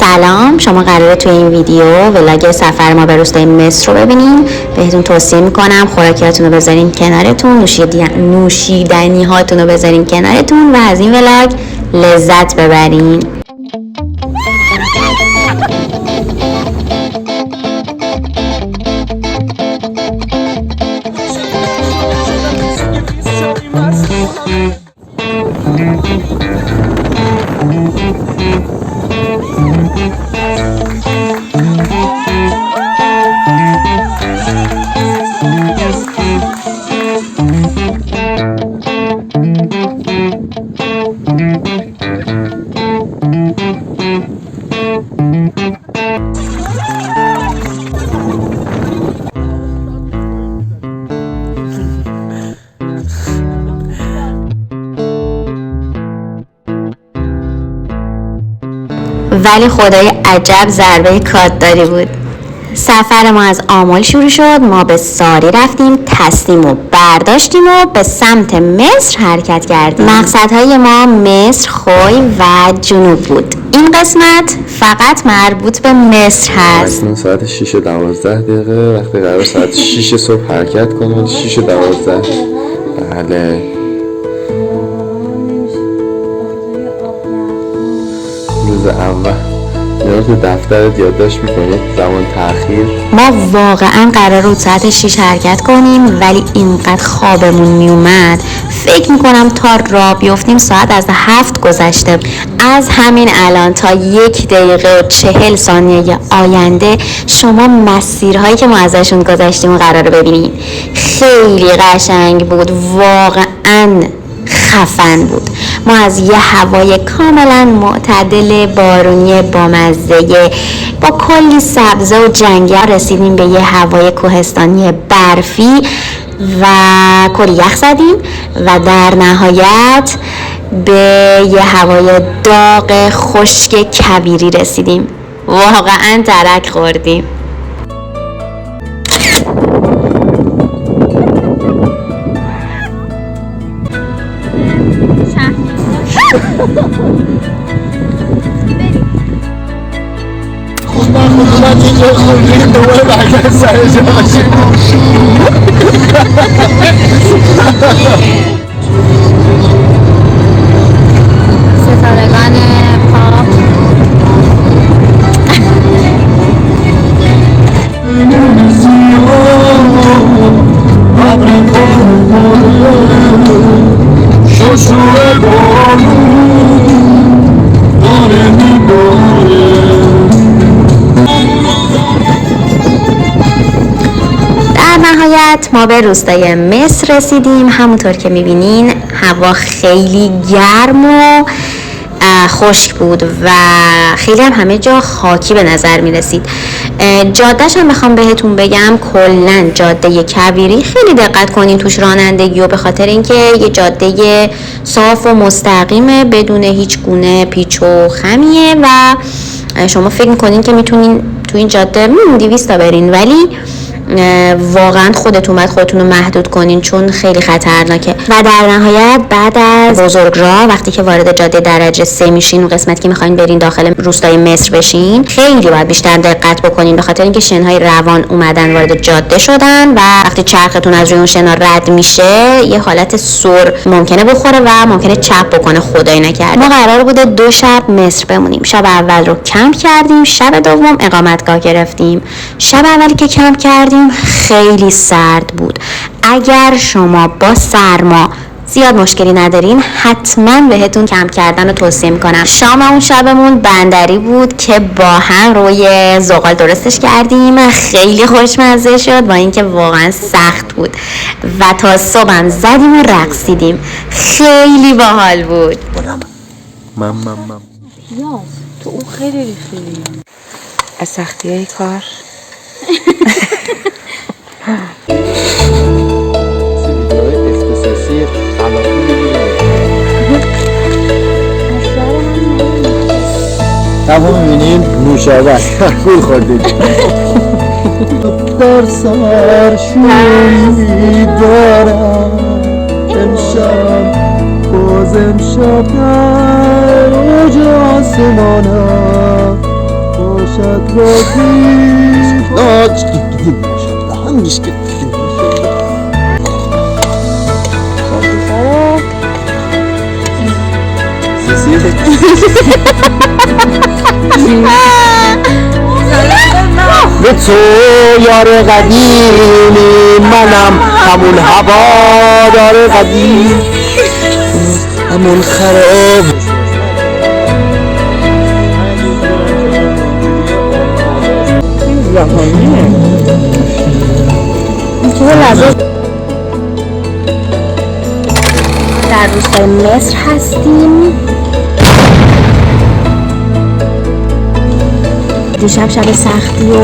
سلام، شما قراره توی این ویدیو ولاگ سفر ما به روستای مصر رو ببینین. بهتون توصیه میکنم خوراکیاتون رو بذارین کنارتون، نوشیدنی هاتون رو بذارین کنارتون و از این ولاگ لذت ببرین. ولی خدای عجب ضربه کاتداری بود. سفر ما از آمل شروع شد. ما به ساری رفتیم، تسنیم و برداشتیم و به سمت مصر حرکت کردیم. مقصدهای ما مصر، خوی و جنوب بود. این قسمت فقط مربوط به مصر هست. اکنون ساعت 6:12 وقتی قرار ساعت 6 صبح حرکت کنیم. 6:12. بله روز اول نیاز به دفترت یادداشت میکنید زمان تأخیر. ما واقعا قرار بود ساعت 6 حرکت کنیم ولی اینقدر خوابمون میومد فکر میکنم تا راه بیفتیم ساعت از 7 گذشته. از همین الان تا 1 دقیقه و 40 ثانیه آینده شما مسیرهایی که ما ازشون گذشتیم قراره ببینید. خیلی قشنگ بود، واقعا خفن بود. ما از یه هوای کاملا معتدل بارونی بامزه با کلی سبزه و جنگل رسیدیم به یه هوای کوهستانی برفی و کلی یخ زدیم و در نهایت به یه هوای داغ خشک کبیری رسیدیم. واقعا ترک خوردیم. خودم اینجا خوردیم دوباره برگرد سر جاشیم. ستارگان پاپ ما به روستای مصر رسیدیم. همونطور که میبینین هوا خیلی گرم و خشک بود و خیلی هم همه جا خاکی به نظر میرسید. جادهش هم بخوام بهتون بگم کلن جاده کبیری خیلی دقت کنین توش رانندگی و به خاطر اینکه یه جاده صاف و مستقیمه بدون هیچ گونه پیچ و خمیه و شما فکر میکنین که میتونین تو این جاده 200 تا برین ولی واقعا خودتون رو محدود کنین چون خیلی خطرناکه. و در نهایت بعد از بزرگراه وقتی که وارد جاده درجه 3 میشین و قسمت که میخواین برین داخل روستای مصر بشین خیلی باید بیشتر دقت بکنین به خاطر اینکه شنهای روان اومدن وارد جاده شدن و وقتی چرختون از روی اون شنا رد میشه یه حالت سر ممکنه بخوره و ممکنه چپ بکنه خدای نکرده. ما قرار بوده 2 شب مصر بمونیم. شب اول رو کمپ کردیم، شب دوم اقامتگاه گرفتیم. شب اولی که کمپ کردیم خیلی سرد بود. اگر شما با سرما زیاد مشکلی ندارین حتما بهتون کمپ کردن رو توصیه میکنم. شام اون شبمون بندری بود که با هم روی زغال درستش کردیم. خیلی خوشمزه شد با اینکه واقعا سخت بود و تا صبحم زدیم و رقصیدیم. خیلی باحال بود. من پیاز تو اون خیلی ریختی از سختی های کار. اختصاصی تمام میبینیم نوشابه گول خوردیم. در سرشونی دارم امشب باز امشب در اوج آسمانم باشد به تو یار قدیمی منم همون هوادار قدیم همون خراب در روستای مصر هستیم. دیشب شب سختی و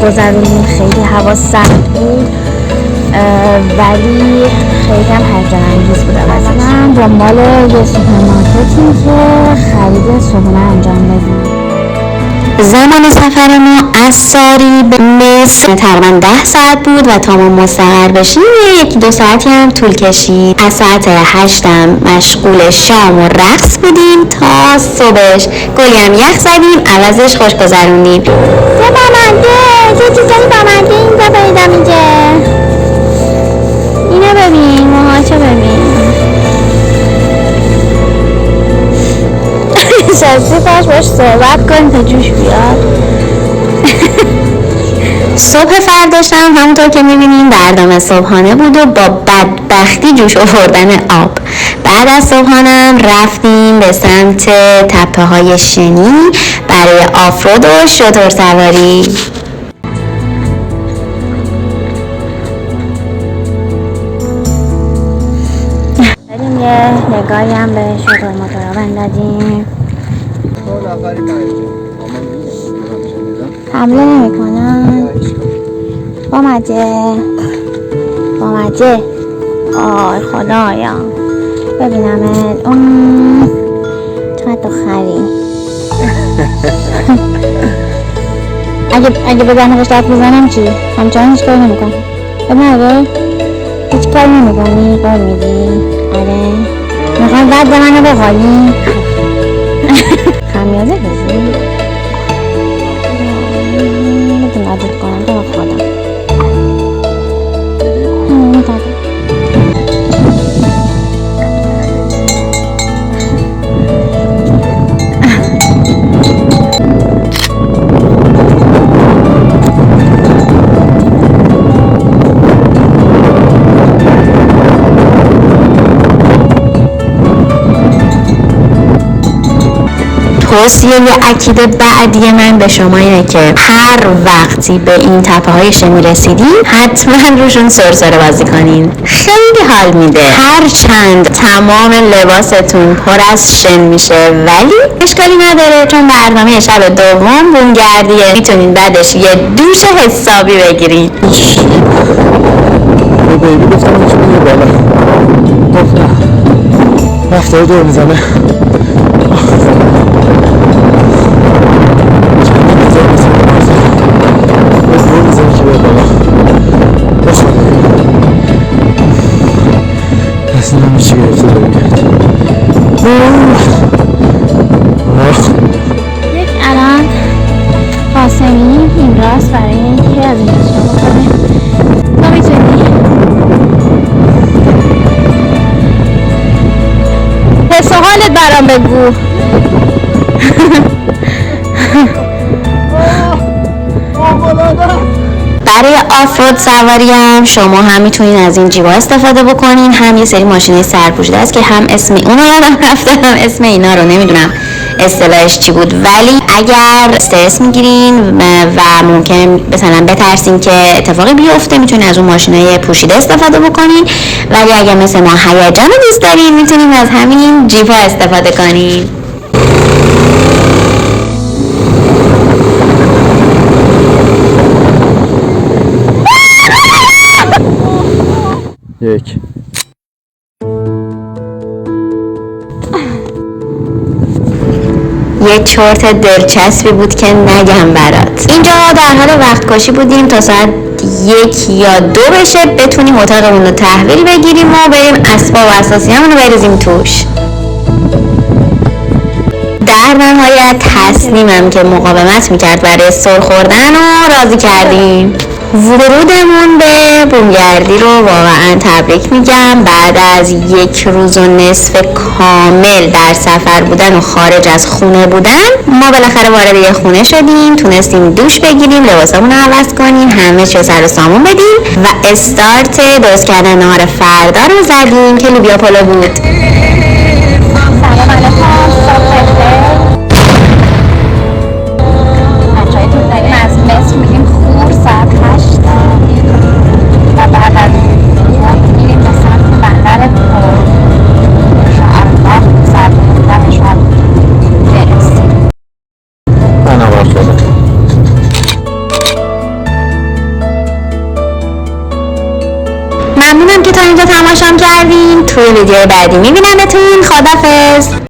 گذروندیم، خیلی هوا سخت بود ولی خیلی هم هیجان انگیز بود. مثلا دنبال یه سوپرمارکتیم که خرید صبحونه انجام بدیم. زمان سفر ما از ساری به مصر تقریبا 10 ساعت بود و تا ما مستقر بشیم 1-2 ساعتی هم طول کشید. از ساعت 8 مشغول شام و رقص بودیم تا صبحش. گلی هم یخ زدیم، عوضش خوش گذروندیم. یه چیزایی بامنده اینجا پیدا میگه. اینو ببین، موهاشو ببین. شاستی باش صحبت کنیم تا جوش بیاد. صبح فرداشم همونطور که میبینیم برنامه صبحانه بود و با بدبختی جوش آوردن آب. بعد از صبحانم رفتیم به سمت تپه های شنی برای آفرود و شتر سواری. بریم یه نگاهی هم به شتر موتورها بندازیم. حمله نمی کنن با مجه آی خدایا ببینم چقدر تو خری. اگه بزنه قشتت بزنم چی؟ همچنان هیچ کاری نمی کنم. ببینه هیچ کاری نمی کنی قول میدی. آره میخوام بعد به منو بخوایی خمیازه بزی عادت کنم تو خودم. توصیه اکید بعدی من به شما اینه که هر وقتی به این تپه های شنی رسیدین حتما روشون سرسره بازی کنین. خیلی حال میده. هرچند تمام لباستون پر از شن میشه ولی اشکالی نداره چون برنامه شب دوم بومگردیه. میتونین بعدش یه دوش حسابی بگیرین. بیبی گفتم میتونی یه بالا گفتم رفتار دور میزنه. چی گرفته داریم یک الان قاسمی این راست برای اینکه از این داشته بکنه تا میتونی حس و حالت برام بگو. برای آفرود سواری هم شما هم میتونین از این جیبا استفاده بکنین. هم یه سری ماشینه سرپوشیده است که هم اسم اون رو یادم رفته هم اسم اینا رو نمیدونم اصطلاحش چی بود، ولی اگر استرس میگیرین و ممکن مثلا بترسین که اتفاقی بیفته میتونین از اون ماشینای پوشیده استفاده بکنین، ولی اگر مثل ما هیجان رو دوست دارین میتونین از همین جیبا استفاده کنین. یک یه چرت دلچسبی بود که نگم برات. اینجا در حال وقت کشی بودیم تا ساعت 1 یا 2 بشه بتونیم اتاقمون رو تحویل بگیریم و بریم اسباب و اساسیامون رو بریزیم توش. در نهایت تسلیمم که مقاومت میکرد برای سر خوردن و راضی کردیم. ورودمون به بومگردی رو واقعا تبریک میگم. بعد از 1 روز و نصف کامل در سفر بودن و خارج از خونه بودن، ما بالاخره وارد یه خونه شدیم، تونستیم دوش بگیریم، لباسمون رو عوض کنیم، همه چیو سر و سامون بدیم و استارت درست کردن نهار فردا رو زدیم که لوبیا پلو بود. سلام علیکم، صبح بخیر. بچه‌هایتون داریم از مصر میریم خور ساعت 8 و بعد از میریم به سمت بندر پورت انشاءالله ساعت 19 شب برسیم. بنابر خدا. ممنونم که تا اینجا تماشام کردین. توی ویدیو بعدی میبینمتون. خداحافظ.